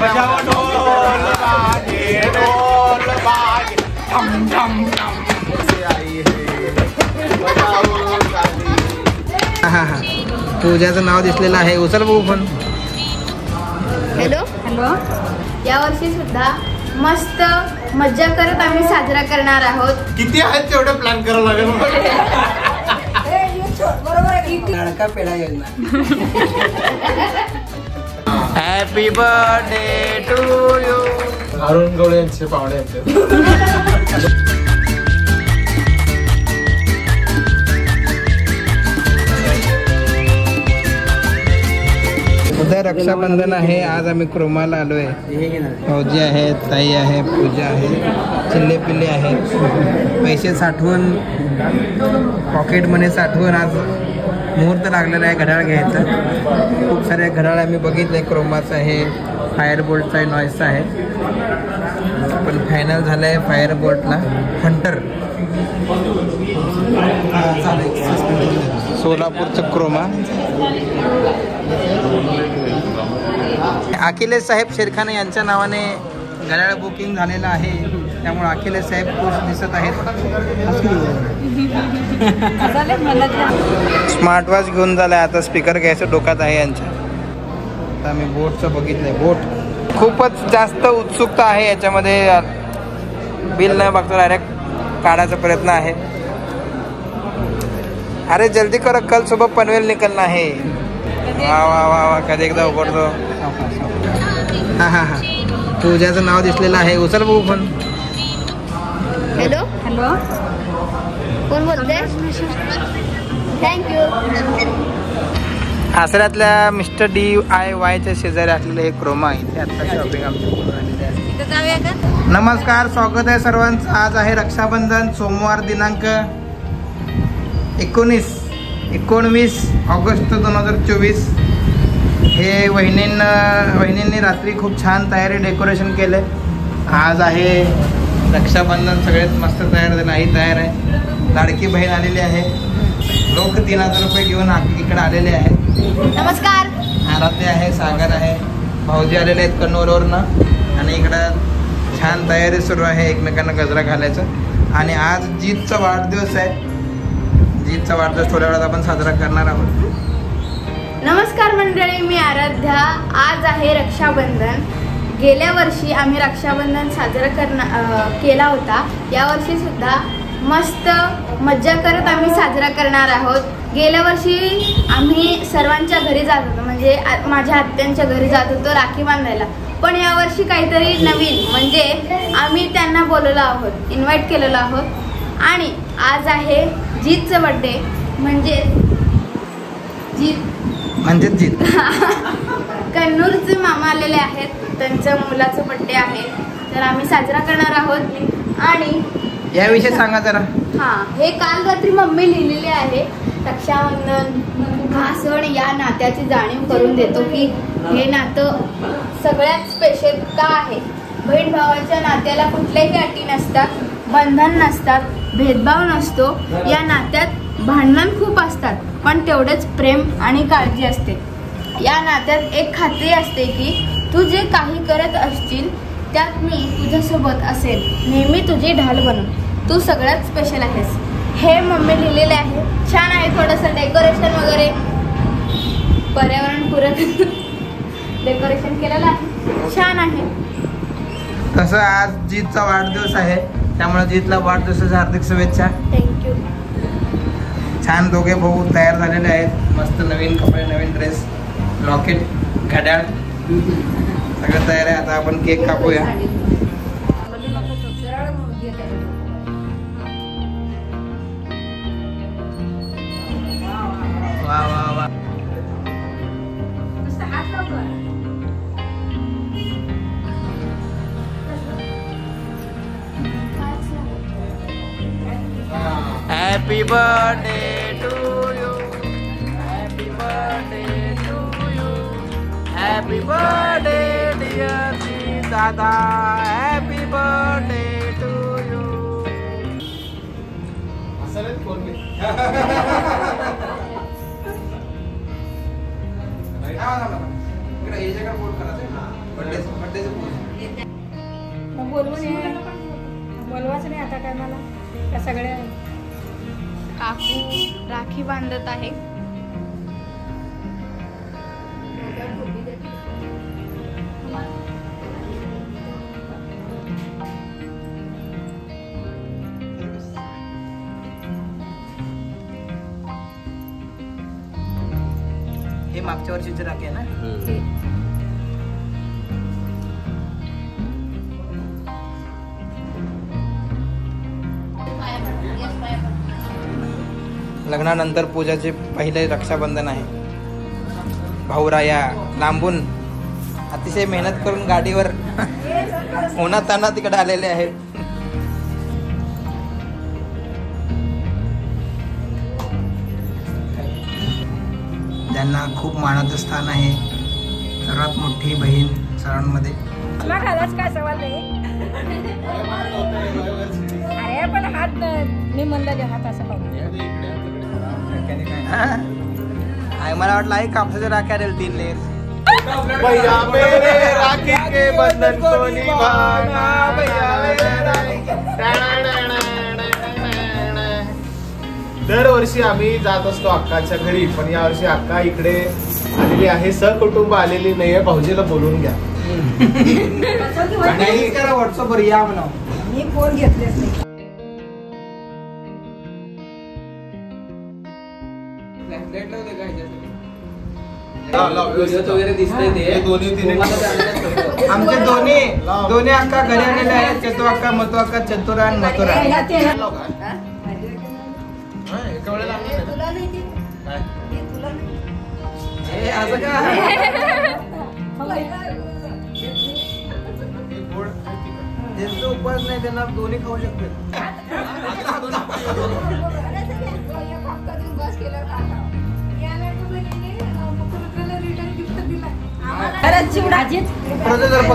बजाओ ढोल बाजे ढोल बाजे धम धम धम से आई है बजाओ ताली। हा हा पूजाचं नाव दिसलेलं आहे. उचल बघू पण. Hello hello. यावर्षी सुद्धा मस्त मज्जा करत आम्ही साजरा करणार आहोत. किती आहेत तेवढं प्लॅन करावं लागेल. लाडका पेढा योजना. Happy birthday to you. Arun Gawale यांचे पाहुणे आहेत. उद्या रक्षाबंधन आहे. आज आम्ही क्रोमाला आलोय. फौजी आहेत, ताई आहे, पूजा आहे, चिल्ले पिल्ले आहेत. पैसे साठवून पॉकेटमध्ये साठवून आज मुहूर्त लागलेला आहे घड्याळ घ्यायचं. खूप सारे घड्याळ आम्ही बघितले. क्रोमाचं आहे, फायर बोल्टचा आहे, नॉईसचा आहे. पण फायनल झालं आहे फायर बोल्टला हंटर. सोलापूरचं क्रोमा. अखिलेश साहेब शेरखाने यांच्या नावाने घड्याळ बुकिंग झालेलं आहे. त्यामुळे अखिलेश साहेब खुश दिसत आहेत. स्मार्ट वॉच घेऊन झालाय. आता स्पीकर घ्यायचं डोक्यात आहे यांच्या. आता आम्ही बोटचं बघितलंय. बोट खूपच जास्त उत्सुकता आहे याच्यामध्ये. बिल न बघता डायरेक्ट काढायचा प्रयत्न आहे. अरे जल्दी करो, कल सुबह पनवेल निकलना है. वा वा वा वा. कधी एकदा उघडतो. हा हा हा पूजाचं नाव दिसलेलं आहे. उचल बघू पण. Hello hello. कोण बोलते? थँक्यू. आसऱ्यातल्या मिस्टर DIYच्या शेजारी असलेलं हे क्रोमा इथे आता शॉपिंग आमच्या. नमस्कार, स्वागत आहे सर्वांचं. आज आहे रक्षाबंधन. सोमवार दिनांक 19 ऑगस्ट 2024. हे वहिनींनी रात्री खूप छान तयारी डेकोरेशन केले. आज आहे रक्षाबंधन. सगळ्यात मस्त तयार झालं. आई तयार आहे. लाडकी बहीण आलेली आहे. लोक 3000 रुपये घेऊन इकडे आलेले आहे. नमस्कार. आराध्य आहे, सागर आहे, भाऊजी आलेले आहेत कन्नूरवरनं. आणि इकडं छान तयारी सुरू आहे एकमेकांना गजरा घालायचं. आणि आज जीतचा वाढदिवस आहे. जीतचा वाढदिवस थोड्या वेळात आपण साजरा करणार आहोत. नमस्कार मंडळी, मी आराध्या. आज आहे रक्षाबंधन. गेल्या वर्षी आम्ही रक्षाबंधन साजरा केला होता. यावर्षी सुद्धा मस्त मज्जा करत आम्ही साजरा करणार आहोत. गेल्या वर्षी आम्ही सर्वांच्या घरी जात होतो, म्हणजे माझ्या आत्यांच्या घरी जात होतो राखी बांधायला. पण यावर्षी काहीतरी नवीन, म्हणजे आम्ही त्यांना बोलवलं आहोत, इन्व्हाइट केलेलं आहोत. आणि आज आहे जीतचं बर्थडे. म्हणजे जीत कन्नूरचे मामा आलेले आहेत. त्यांच्या मुलाचं बर्थडे आहे, तर आम्ही साजरा करणार आहोत. आणि याविषयी सांगा जरा. हे काल रात्री मम्मी लिहिलेले आहे. रक्षाबंधन हा सण या नात्याची जाणीव करून देतो की हे नातं सगळ्यात स्पेशल का आहे. बहीण भावाच्या नात्याला कुठल्याही अटी नसतात, बंधन नसतात, भेदभाव नसतो. या नात्यात भांडण खूप असतात, पण तेवढेच प्रेम आणि काळजी असते. या नात्यात एक खात्री असते की तू जे काही करत असशील त्यात मी तुझ्यासोबत असेल, नेहमी तुझी ढाल बनून. तू सगळ्यात स्पेशल आहेस. हे मम्मी लिहिलेले आहे. छान आहे. थोडंसं डेकोरेशन वगैरे पर्यावरणपूरक डेकोरेशन केलेलं आहे. छान आहे. तसं आज जीतचा वाढदिवस आहे, त्यामुळे जीतला वाढदिवसाच्या हार्दिक शुभेच्छा. थँक्यू. छान दोघे भाऊ तयार झालेले आहेत. मस्त नवीन कपडे, नवीन ड्रेस, लॉकेट, घड्याळ सगळं तयार आहे. आता आपण केक कापूया. वा वा वा. Happy birthday to you. Happy birthday to you. Happy birthday dear Dada. Happy birthday to you. असं कोण मी इकडे हे जगा बोल करायचं. बोलवाच नाही आता काय मला त्या सगळ्या काकू राखी बांधत आहे. हे मागच्या वर्षीचे राखी आहे ना. लग्नानंतर पूजाचे पहिले रक्षाबंधन आहे. भाऊराया लांबून अतिशय मेहनत करून गाडीवर उन्हात तान्हात तिकडे आलेले आहेत. त्यांना खूप मानाचं स्थान आहे. सर्वात मोठी बहीण सरांमध्ये. तुला घालाच काय सवाल नाही. अरे पण हात मी म्हणलं हात असं पाहू. मला वाटलं आहे कापसाच्या राख्या आलेल्या 3 लेअर. भैया मेरे राखी के बंधन को निभाना भैया दरवर्षी आम्ही जात असतो अक्काच्या घरी, पण यावर्षी अक्का इकडे आलेली आहे. सहकुटुंब आलेली नाहीये. भाऊजीला बोलवून घ्या. व्हॉट्सअपवर या म्हणा. मी फोन घेतलेच नाही. आमचे दोन्ही अक्का घरी आलेले आहेत. चतू अक्का, मतू अक्का, चतुरा आणि मथुरा. असं का? ज्यांचा उपवास नाही त्यांना दोन्ही खाऊ शकतात.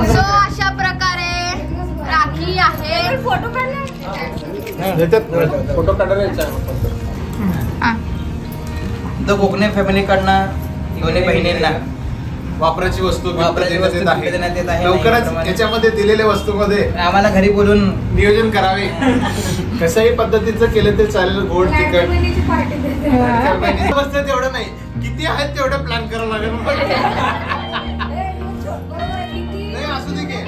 सो अशा प्रकारे राखी आहे. फोटो फोटो काढायचा. द कोकणे फॅमिलीकडनं दोन्ही बहिणींना वापराची वस्तू देण्यात येत आहे. लवकरच याच्यामध्ये दिलेल्या वस्तूमध्ये आम्हाला घरी बोलून नियोजन करावे. कशाही पद्धतीचं केलं तर चालेल. गोड तिखट तेवढं नाही. किती आहेत तेवढं प्लॅन करावं लागेल. नाही असू दे की.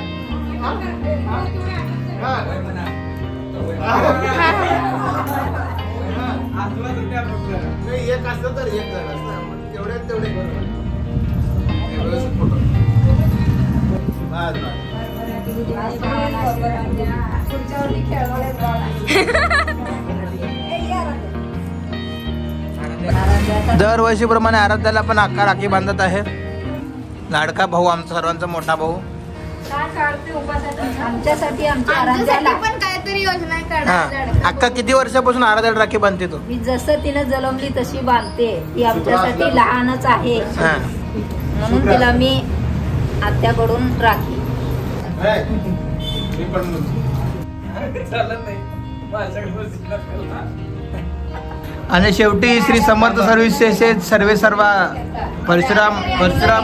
एक असलं तर एक जण असतं. तेवढ्यात तेवढे दरवर्षीप्रमाणे आराध्याला पण अक्का राखी बांधत आहे. लाडका भाऊ, आमचा सर्वांचा मोठा भाऊ. आमच्यासाठी पण काहीतरी योजना काढा. अक्का किती वर्षापासून आराध्याला राखी बांधते तू? मी जसं तिने जलमली तशी बांधते. ती आमच्यासाठी लहानच आहे म्हणून तिला मी आत्याकडून राखी. आणि शेवटी श्री समर्थ सर्व्हिसेसचे सर्वा परशुराम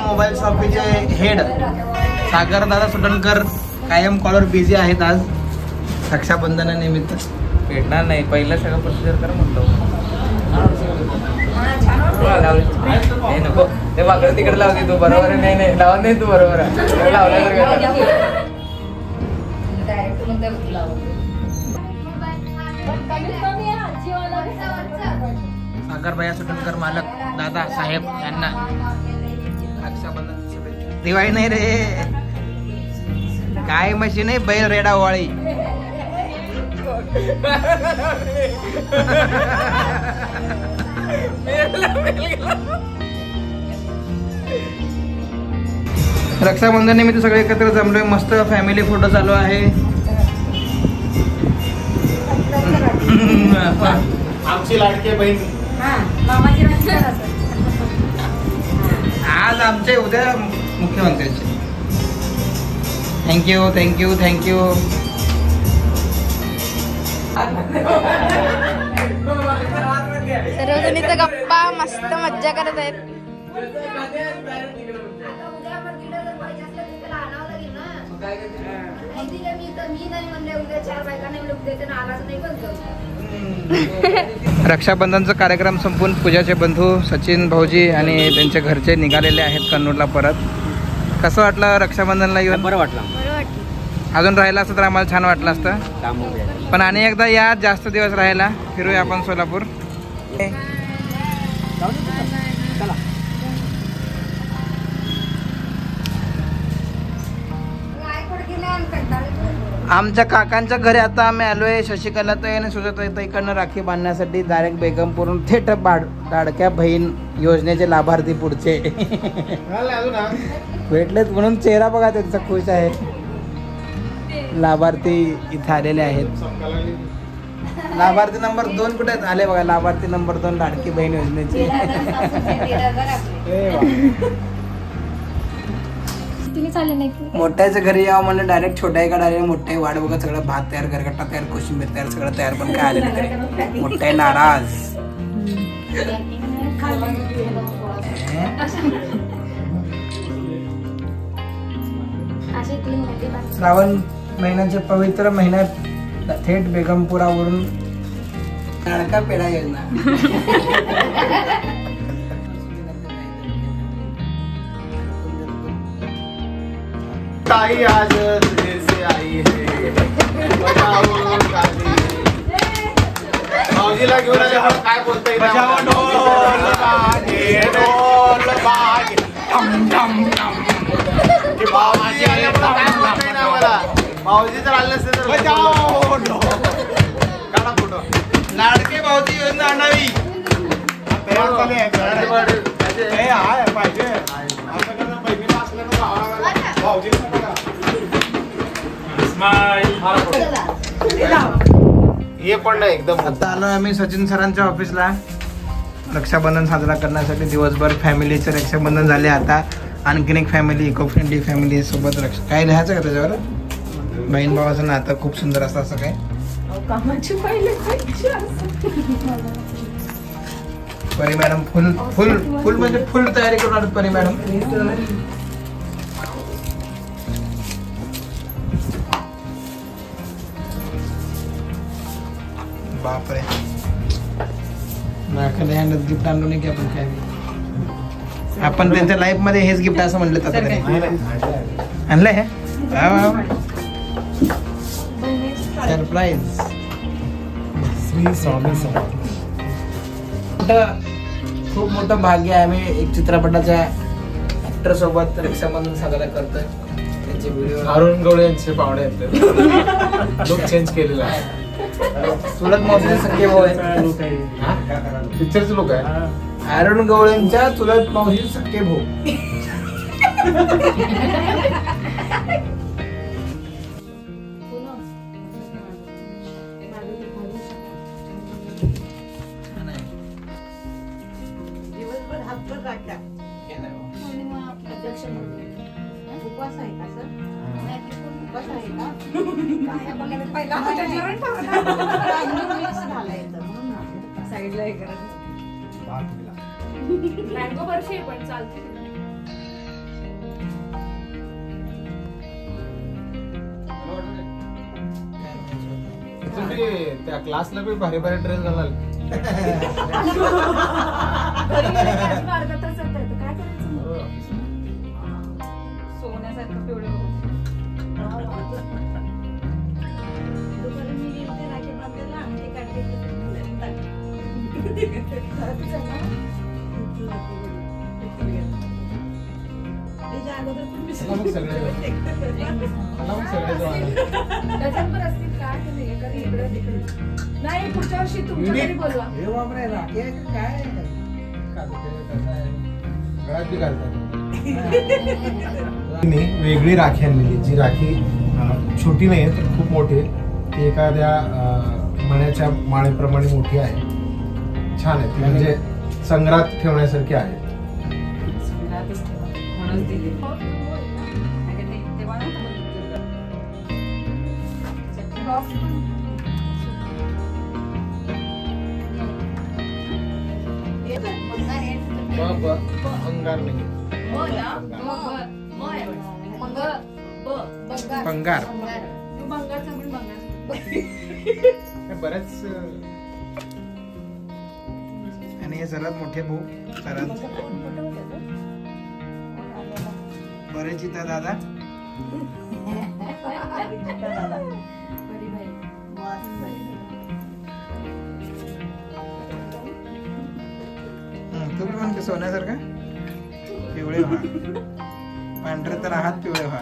मोबाईल शॉपीचे हेड सागर दादा सुटणकर कायम कॉलवर बिझी आहेत. आज रक्षाबंधनानिमित्त भेटणार नाही. पहिलं सगळं प्रोसिजर कर म्हणतो. नको ते वाकडं तिकडे लावते तू. बरोबर आहे. नाही लावत नाही तू. बरोबर आहे. लावला सागर भैया सुटणकर मालक दादा साहेब यांना रक्षाबंधन. दिवाळी नाही रे, काय मशीन नाही, बैल रेडा वाळी. रक्षाबंधन निमित्त सगळे एकत्र जमलोय. मस्त फॅमिली फोटो चालू आहे. आमची लाडकी बहीण आज आमचे, उद्या मुख्यमंत्र्यांचे. Thank you thank you thank you. सर्वजण इथं गप्पा मस्त मज्जा करत आहेत. काय करते मी नाही म्हणले उद्या 4 बायकांना उद्या त्यांना आलाच नाही बंद रक्षाबंधनचा कार्यक्रम संपून पूजाचे बंधू सचिन भाऊजी आणि त्यांच्या घरचे निघालेले आहेत कन्नूरला परत. कसं वाटलं रक्षाबंधनला येऊन? बरं वाटलं. अजून राहिलं असतं तर आम्हाला छान वाटलं असतं. पण आणि एकदा या जास्त दिवस राहायला फिरूया आपण सोलापूर. आमच्या काकांच्या घरी आता आम्ही आलोय. शशिकला ताई आणि सुजाता ताईकडनं राखी बांधण्यासाठी डायरेक्ट बेगमपूरून थेट लाडक्या बहीण योजनेचे लाभार्थी पुढचे भेटलेत म्हणून चेहरा बघा त्यांचा खुश आहे. लाभार्थी इथे आलेले आहेत. लाभार्थी नंबर 2 कुठे आले बघा. लाभार्थी नंबर 2 लाडकी बहीण योजनेचे. मोठ्याच्या घरी यावं म्हणलं डायरेक्ट छोट्या का डायरेक्ट मोठ्या वाट बघत सगळं भात तयार गरगट्टा तयार कोशिंबीर तयार सगळं तयार पण काय आलेलं घरी. मोठ्या नाराज. श्रावण महिन्याच्या पवित्र महिन्यात थेट बेगमपुरावरून लाडका पेढा योजना. ताई आज तुझे से आई है बजाओ ताली. भाऊजीला घेऊन आले पण काय बोलता येईल. बजाओ ढोल बाजे ढोल बाजे ठम ठम ठम. भाऊजी आले पण काय बोलता येईल आम्हाला. भाऊजी जर आले असते तर बजाओ ढोल. काढा फोटो. लाडके भाऊजी योजना आणावी. पाहिजे हे पण नाही एकदम. आता आलो आम्ही सचिन सरांच्या ऑफिसला रक्षाबंधन साजरा करण्यासाठी. दिवसभर फॅमिलीचे रक्षाबंधन झाले. आता आणखीन एक फॅमिली इको फ्रेंडली फॅमिली सोबत काय लिहायचं का त्याच्यावर. बहीण भावाचं नातं खूप सुंदर असतं असं काय. परी मॅडम फुल फुल फुल म्हणजे फुल तयारी करून आलो परी मॅडम. बापरे माझ्याकडे हँडच गिफ्ट आणलो नाही की आपण काय. आपण त्यांच्या लाईफ मध्ये हेच गिफ्ट असं म्हटलं तर आणलंय हे सरप्राईज. श्री स्वामी खूप मोठं भाग्य आहे. आम्ही एक चित्रपटाच्या ऍक्टर सोबत रक्षाबंधन साजरा करतोय. त्यांचे व्हिडिओ अरुण गवळे यांचे पाहुणे आहेत. लुक चेंज केलेला आहे. चुलत मावशीचे सख्खे भाऊ आहे. पिक्चरचे लोक आहे. अरुण गवळेंच्या चुलत मावशीचे सख्खे भाऊ. उपवास आहे का सर. उपवास आहे का. साईडला मँगो बर्फी पण चालते. तुम्ही त्या क्लासला बी भारी भारी ड्रेस घालाल. काय करायचं सोन्यासारखं पिवळे नाही पुढच्या वर्षी तुमच्या घरी बोलवा. वेगळी राखी आणलेली. जी राखी छोटी नाही तर खूप मोठी आहे. ती एखाद्या मण्याच्या माळेप्रमाणे मोठी आहे. छान आहे. म्हणजे संग्रहात ठेवण्यासारखी आहे. अंगार नाही. भंगार. बरंच. आणि हे सर्वात मोठे भाऊ सर्वात परिचिता दादा. तू पण सोन्यासारखा पिवळे व्हा, पांढरे तर आहात, पिवळे व्हा.